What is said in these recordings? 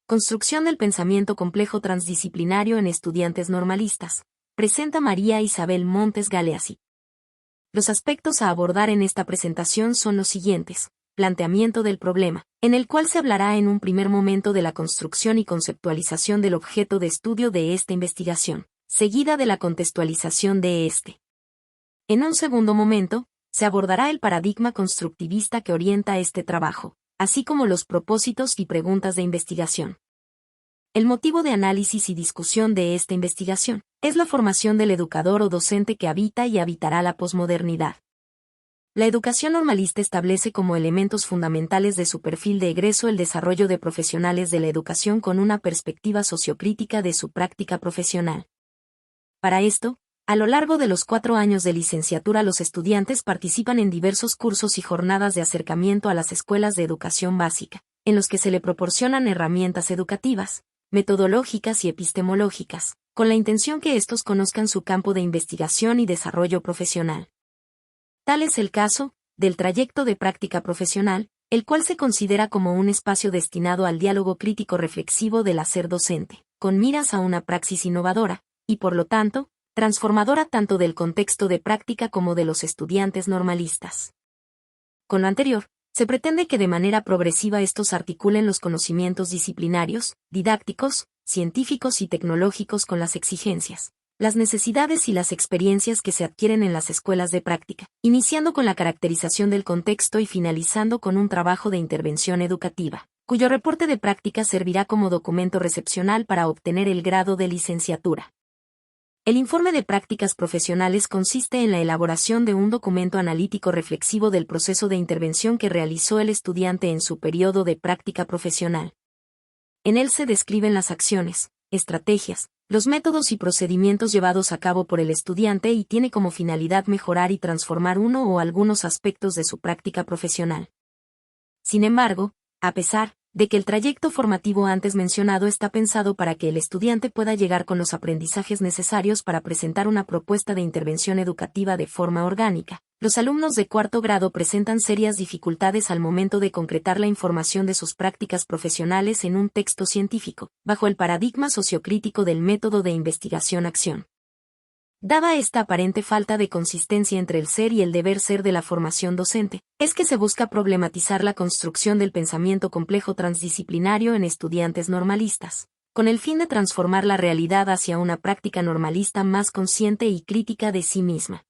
Construcción del pensamiento complejo transdisciplinario en estudiantes normalistas. Presenta María Isabel Montes Galeazzi. Los aspectos a abordar en esta presentación son los siguientes. Planteamiento del problema, en el cual se hablará en un primer momento de la construcción y conceptualización del objeto de estudio de esta investigación, seguida de la contextualización de este. En un segundo momento, se abordará el paradigma constructivista que orienta este trabajo, así como los propósitos y preguntas de investigación. El motivo de análisis y discusión de esta investigación es la formación del educador o docente que habita y habitará la posmodernidad. La educación normalista establece como elementos fundamentales de su perfil de egreso el desarrollo de profesionales de la educación con una perspectiva sociocrítica de su práctica profesional. Para esto, a lo largo de los 4 años de licenciatura los estudiantes participan en diversos cursos y jornadas de acercamiento a las escuelas de educación básica, en los que se le proporcionan herramientas educativas, metodológicas y epistemológicas, con la intención que estos conozcan su campo de investigación y desarrollo profesional. Tal es el caso del trayecto de práctica profesional, el cual se considera como un espacio destinado al diálogo crítico reflexivo del hacer docente, con miras a una praxis innovadora, y por lo tanto, transformadora tanto del contexto de práctica como de los estudiantes normalistas. Con lo anterior, se pretende que de manera progresiva estos articulen los conocimientos disciplinarios, didácticos, científicos y tecnológicos con las exigencias, las necesidades y las experiencias que se adquieren en las escuelas de práctica, iniciando con la caracterización del contexto y finalizando con un trabajo de intervención educativa, cuyo reporte de práctica servirá como documento recepcional para obtener el grado de licenciatura. El informe de prácticas profesionales consiste en la elaboración de un documento analítico reflexivo del proceso de intervención que realizó el estudiante en su periodo de práctica profesional. En él se describen las acciones, estrategias, los métodos y procedimientos llevados a cabo por el estudiante y tiene como finalidad mejorar y transformar uno o algunos aspectos de su práctica profesional. Sin embargo, a pesar de que el trayecto formativo antes mencionado está pensado para que el estudiante pueda llegar con los aprendizajes necesarios para presentar una propuesta de intervención educativa de forma orgánica, los alumnos de 4º grado presentan serias dificultades al momento de concretar la información de sus prácticas profesionales en un texto científico, bajo el paradigma sociocrítico del método de investigación-acción. Dada esta aparente falta de consistencia entre el ser y el deber ser de la formación docente, es que se busca problematizar la construcción del pensamiento complejo transdisciplinario en estudiantes normalistas, con el fin de transformar la realidad hacia una práctica normalista más consciente y crítica de sí misma.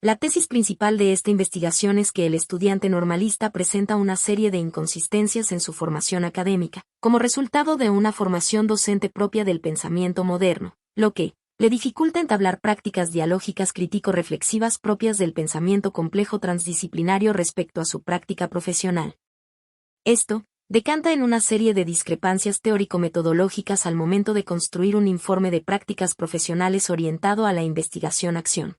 La tesis principal de esta investigación es que el estudiante normalista presenta una serie de inconsistencias en su formación académica, como resultado de una formación docente propia del pensamiento moderno, lo que le dificulta entablar prácticas dialógicas crítico-reflexivas propias del pensamiento complejo transdisciplinario respecto a su práctica profesional. Esto decanta en una serie de discrepancias teórico-metodológicas al momento de construir un informe de prácticas profesionales orientado a la investigación-acción.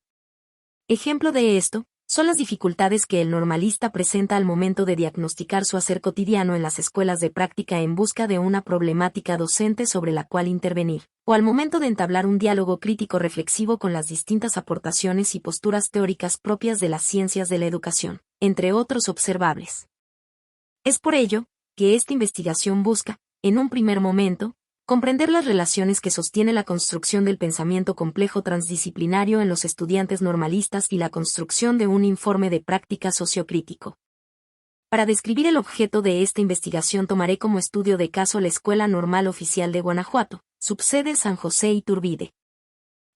Ejemplo de esto son las dificultades que el normalista presenta al momento de diagnosticar su hacer cotidiano en las escuelas de práctica en busca de una problemática docente sobre la cual intervenir, o al momento de entablar un diálogo crítico reflexivo con las distintas aportaciones y posturas teóricas propias de las ciencias de la educación, entre otros observables. Es por ello que esta investigación busca, en un primer momento, comprender las relaciones que sostiene la construcción del pensamiento complejo transdisciplinario en los estudiantes normalistas y la construcción de un informe de práctica sociocrítico. Para describir el objeto de esta investigación tomaré como estudio de caso la Escuela Normal Oficial de Guanajuato, subsede San José Iturbide.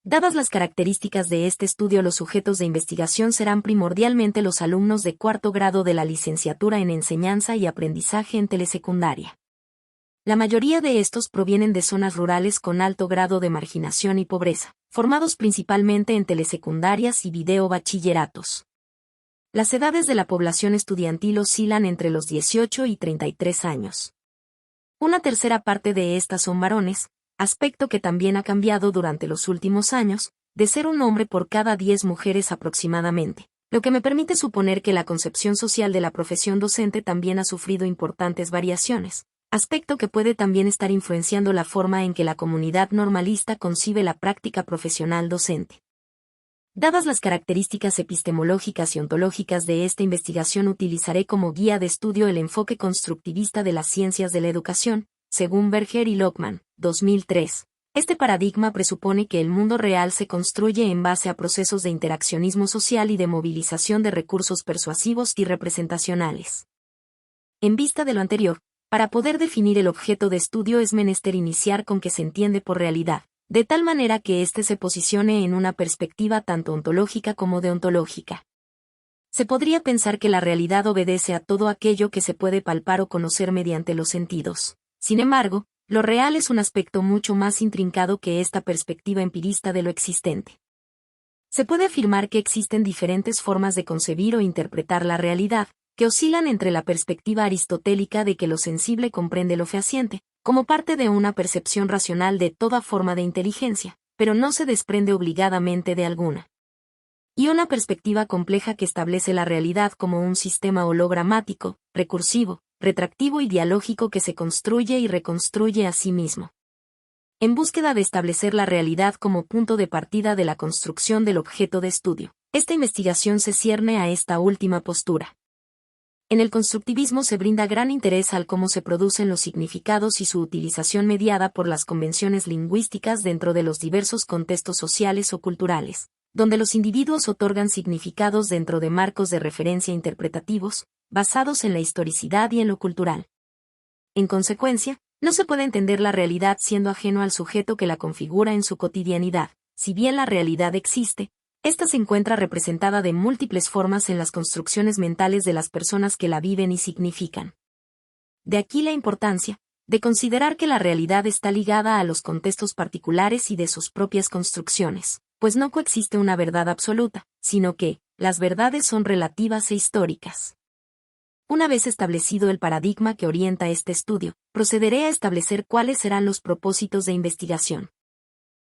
Dadas las características de este estudio, los sujetos de investigación serán primordialmente los alumnos de 4º grado de la licenciatura en Enseñanza y Aprendizaje en Telesecundaria. La mayoría de estos provienen de zonas rurales con alto grado de marginación y pobreza, formados principalmente en telesecundarias y video-bachilleratos. Las edades de la población estudiantil oscilan entre los 18 y 33 años. Una tercera parte de estas son varones, aspecto que también ha cambiado durante los últimos años, de ser un hombre por cada 10 mujeres aproximadamente, lo que me permite suponer que la concepción social de la profesión docente también ha sufrido importantes variaciones, aspecto que puede también estar influenciando la forma en que la comunidad normalista concibe la práctica profesional docente. Dadas las características epistemológicas y ontológicas de esta investigación, utilizaré como guía de estudio el enfoque constructivista de las ciencias de la educación, según Berger y Lockman, 2003. Este paradigma presupone que el mundo real se construye en base a procesos de interaccionismo social y de movilización de recursos persuasivos y representacionales. En vista de lo anterior, para poder definir el objeto de estudio es menester iniciar con qué se entiende por realidad, de tal manera que éste se posicione en una perspectiva tanto ontológica como deontológica. Se podría pensar que la realidad obedece a todo aquello que se puede palpar o conocer mediante los sentidos. Sin embargo, lo real es un aspecto mucho más intrincado que esta perspectiva empirista de lo existente. Se puede afirmar que existen diferentes formas de concebir o interpretar la realidad, que oscilan entre la perspectiva aristotélica de que lo sensible comprende lo fehaciente, como parte de una percepción racional de toda forma de inteligencia, pero no se desprende obligadamente de alguna. Y una perspectiva compleja que establece la realidad como un sistema hologramático, recursivo, retractivo y dialógico que se construye y reconstruye a sí mismo. En búsqueda de establecer la realidad como punto de partida de la construcción del objeto de estudio, esta investigación se cierne a esta última postura. En el constructivismo se brinda gran interés al cómo se producen los significados y su utilización mediada por las convenciones lingüísticas dentro de los diversos contextos sociales o culturales, donde los individuos otorgan significados dentro de marcos de referencia interpretativos, basados en la historicidad y en lo cultural. En consecuencia, no se puede entender la realidad siendo ajeno al sujeto que la configura en su cotidianidad. Si bien la realidad existe, esta se encuentra representada de múltiples formas en las construcciones mentales de las personas que la viven y significan. De aquí la importancia de considerar que la realidad está ligada a los contextos particulares y de sus propias construcciones, pues no coexiste una verdad absoluta, sino que las verdades son relativas e históricas. Una vez establecido el paradigma que orienta este estudio, procederé a establecer cuáles serán los propósitos de investigación.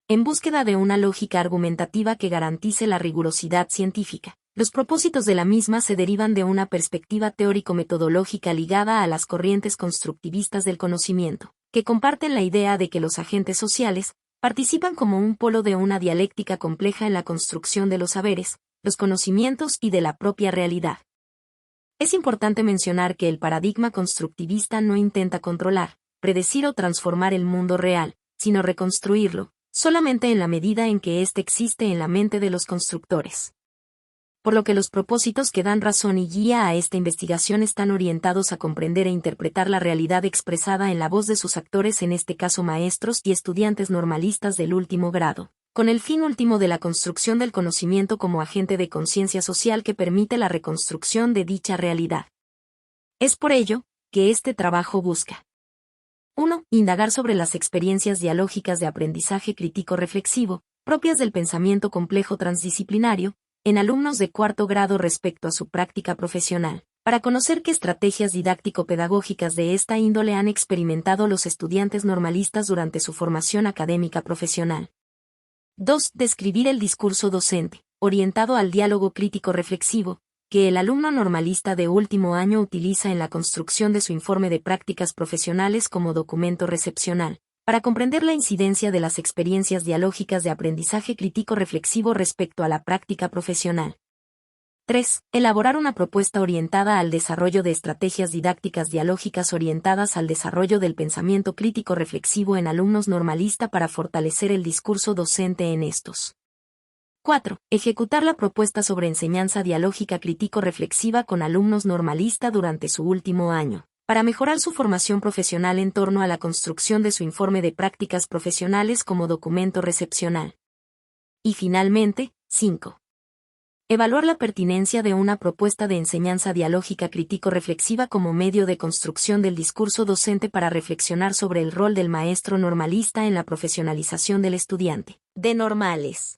En búsqueda de una lógica argumentativa que garantice la rigurosidad científica, los propósitos de la misma se derivan de una perspectiva teórico-metodológica ligada a las corrientes constructivistas del conocimiento, que comparten la idea de que los agentes sociales participan como un polo de una dialéctica compleja en la construcción de los saberes, los conocimientos y de la propia realidad. Es importante mencionar que el paradigma constructivista no intenta controlar, predecir o transformar el mundo real, sino reconstruirlo, solamente en la medida en que éste existe en la mente de los constructores. Por lo que los propósitos que dan razón y guía a esta investigación están orientados a comprender e interpretar la realidad expresada en la voz de sus actores, en este caso maestros y estudiantes normalistas del último grado, con el fin último de la construcción del conocimiento como agente de conciencia social que permite la reconstrucción de dicha realidad. Es por ello que este trabajo busca 1. Indagar sobre las experiencias dialógicas de aprendizaje crítico-reflexivo, propias del pensamiento complejo transdisciplinario, en alumnos de cuarto grado respecto a su práctica profesional, para conocer qué estrategias didáctico-pedagógicas de esta índole han experimentado los estudiantes normalistas durante su formación académica profesional. 2. Describir el discurso docente, orientado al diálogo crítico-reflexivo, que el alumno normalista de último año utiliza en la construcción de su informe de prácticas profesionales como documento recepcional, para comprender la incidencia de las experiencias dialógicas de aprendizaje crítico-reflexivo respecto a la práctica profesional. 3. Elaborar una propuesta orientada al desarrollo de estrategias didácticas dialógicas orientadas al desarrollo del pensamiento crítico-reflexivo en alumnos normalista para fortalecer el discurso docente en estos. 4. Ejecutar la propuesta sobre enseñanza dialógica crítico-reflexiva con alumnos normalista durante su último año, para mejorar su formación profesional en torno a la construcción de su informe de prácticas profesionales como documento recepcional. Y finalmente, 5. Evaluar la pertinencia de una propuesta de enseñanza dialógica crítico-reflexiva como medio de construcción del discurso docente para reflexionar sobre el rol del maestro normalista en la profesionalización del estudiante de normales.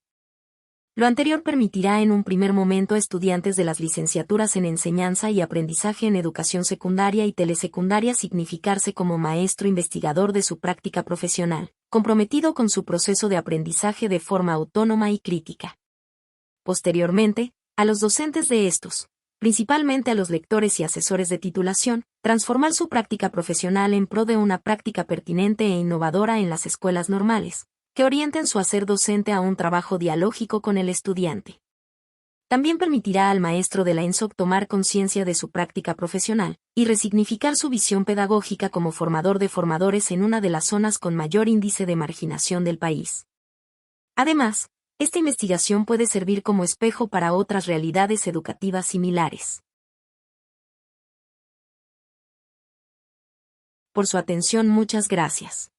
Lo anterior permitirá en un primer momento a estudiantes de las licenciaturas en enseñanza y aprendizaje en educación secundaria y telesecundaria significarse como maestro investigador de su práctica profesional, comprometido con su proceso de aprendizaje de forma autónoma y crítica. Posteriormente, a los docentes de estos, principalmente a los lectores y asesores de titulación, transformar su práctica profesional en pro de una práctica pertinente e innovadora en las escuelas normales, que orienten su hacer docente a un trabajo dialógico con el estudiante. También permitirá al maestro de la ENSOC tomar conciencia de su práctica profesional y resignificar su visión pedagógica como formador de formadores en una de las zonas con mayor índice de marginación del país. Además, esta investigación puede servir como espejo para otras realidades educativas similares. Por su atención, muchas gracias.